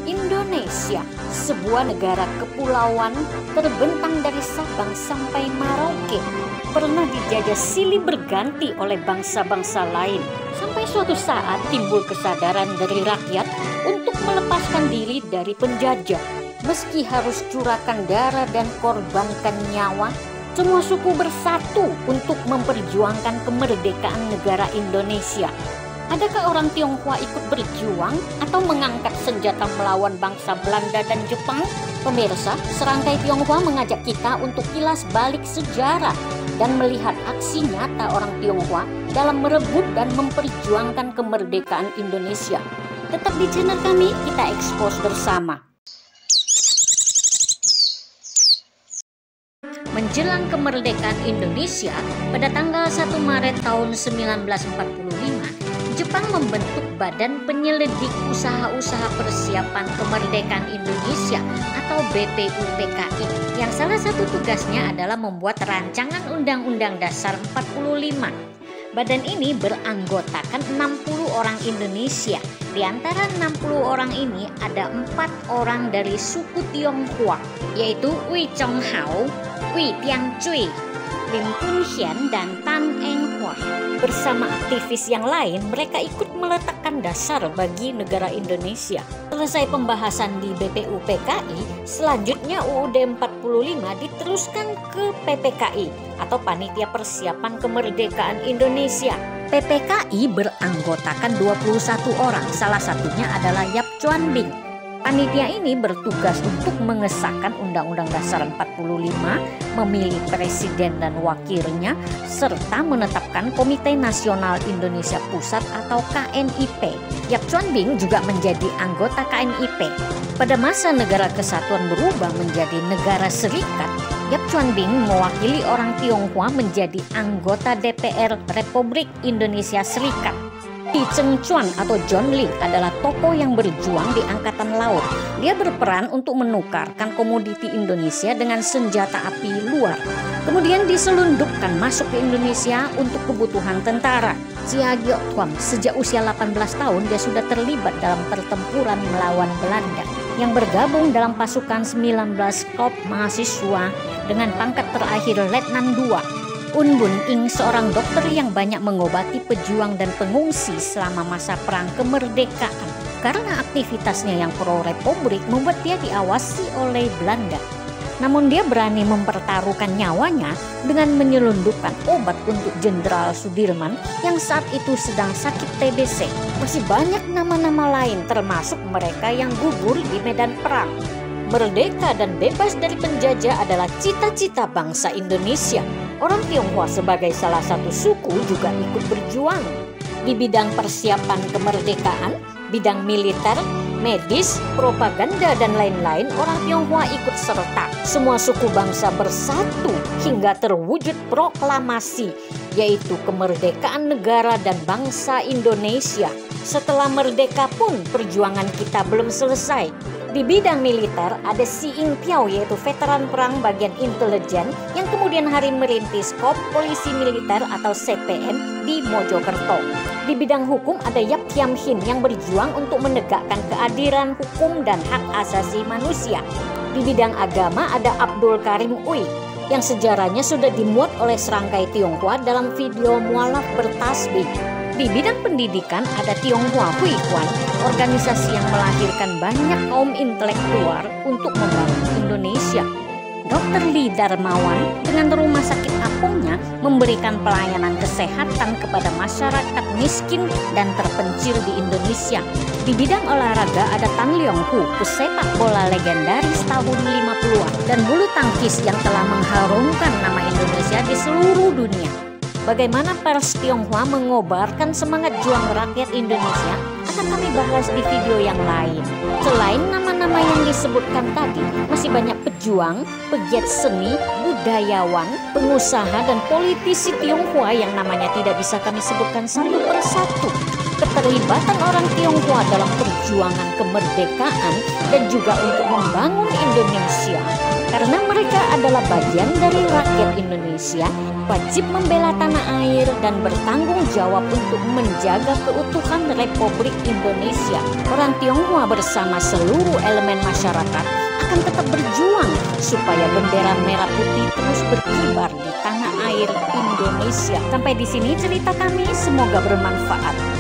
Indonesia, sebuah negara kepulauan terbentang dari Sabang sampai Merauke, pernah dijajah silih berganti oleh bangsa-bangsa lain. Sampai suatu saat timbul kesadaran dari rakyat untuk melepaskan diri dari penjajah. Meski harus curahkan darah dan korbankan nyawa, semua suku bersatu untuk memperjuangkan kemerdekaan negara Indonesia. Adakah orang Tionghoa ikut berjuang atau mengangkat senjata melawan bangsa Belanda dan Jepang? Pemirsa, serangkai Tionghoa mengajak kita untuk kilas balik sejarah dan melihat aksi nyata orang Tionghoa dalam merebut dan memperjuangkan kemerdekaan Indonesia. Tetap di channel kami, kita ekspos bersama. Menjelang kemerdekaan Indonesia pada tanggal 1 Maret tahun 1945, Jepang membentuk Badan Penyelidik Usaha-Usaha Persiapan Kemerdekaan Indonesia atau BPUPKI, yang salah satu tugasnya adalah membuat rancangan Undang-Undang Dasar 45. Badan ini beranggotakan 60 orang Indonesia. Di antara 60 orang ini ada 4 orang dari suku Tionghoa, yaitu Wi Chong Hao, Wi Tiang Cui, Lim Pun Hian, dan Tan Eng Hua. Bersama aktivis yang lain, mereka ikut meletakkan dasar bagi negara Indonesia. Selesai pembahasan di BPUPKI, selanjutnya UUD 45 diteruskan ke PPKI atau Panitia Persiapan Kemerdekaan Indonesia. PPKI beranggotakan 21 orang, salah satunya adalah Yap Chuan Bing. Panitia ini bertugas untuk mengesahkan Undang-Undang Dasar 45, memilih presiden dan wakilnya, serta menetapkan Komite Nasional Indonesia Pusat atau KNIP. Yap Chuan Bing juga menjadi anggota KNIP. Pada masa negara kesatuan berubah menjadi negara serikat, Yap Chuan Bing mewakili orang Tionghoa menjadi anggota DPR Republik Indonesia Serikat. Li Cheng Chuan atau John Lee adalah tokoh yang berjuang di Angkatan Laut. Dia berperan untuk menukarkan komoditi Indonesia dengan senjata api luar. Kemudian diselundupkan masuk ke Indonesia untuk kebutuhan tentara. Chia Gyok Thom sejak usia 18 tahun dia sudah terlibat dalam pertempuran melawan Belanda yang bergabung dalam pasukan 19 Korps mahasiswa dengan pangkat terakhir Letnan II. Un Bun Ing, seorang dokter yang banyak mengobati pejuang dan pengungsi selama masa perang kemerdekaan. Karena aktivitasnya yang pro-republik membuat dia diawasi oleh Belanda. Namun dia berani mempertaruhkan nyawanya dengan menyelundupkan obat untuk Jenderal Sudirman yang saat itu sedang sakit TBC. Masih banyak nama-nama lain termasuk mereka yang gugur di medan perang. Merdeka dan bebas dari penjajah adalah cita-cita bangsa Indonesia. Orang Tionghoa sebagai salah satu suku juga ikut berjuang. Di bidang persiapan kemerdekaan, bidang militer, medis, propaganda, dan lain-lain, orang Tionghoa ikut serta. Semua suku bangsa bersatu hingga terwujud proklamasi, yaitu kemerdekaan negara dan bangsa Indonesia. Setelah merdeka pun perjuangan kita belum selesai. Di bidang militer ada Si Ing Piao, yaitu veteran perang bagian intelijen yang kemudian hari merintis Korps Polisi Militer atau CPM di Mojokerto. Di bidang hukum ada Yap Thiam Hin yang berjuang untuk menegakkan keadilan hukum dan hak asasi manusia. Di bidang agama ada Abdul Karim Ui yang sejarahnya sudah dimuat oleh serangkai Tionghoa dalam video mualaf bertasbih. Di bidang pendidikan ada Tionghoa Hui Kuan, organisasi yang melahirkan banyak kaum intelektual untuk membangun Indonesia. Dr. Lee Darmawan dengan rumah sakit apungnya memberikan pelayanan kesehatan kepada masyarakat miskin dan terpencil di Indonesia. Di bidang olahraga ada Tan Leong Hu, pesepak bola legendaris tahun 50-an dan bulu tangkis yang telah mengharumkan nama Indonesia di seluruh dunia. Bagaimana pers Tionghoa mengobarkan semangat juang rakyat Indonesia akan kami bahas di video yang lain. Selain nama-nama yang disebutkan tadi, masih banyak pejuang, pegiat seni, budayawan, pengusaha, dan politisi Tionghoa yang namanya tidak bisa kami sebutkan satu persatu. keterlibatan orang Tionghoa dalam perjuangan kemerdekaan dan juga untuk membangun Indonesia. Karena mereka adalah bagian dari rakyat Indonesia, wajib membela tanah air dan bertanggung jawab untuk menjaga keutuhan Republik Indonesia. Orang Tionghoa bersama seluruh elemen masyarakat akan tetap berjuang supaya bendera merah putih terus berkibar di tanah air Indonesia. Sampai di sini cerita kami, semoga bermanfaat.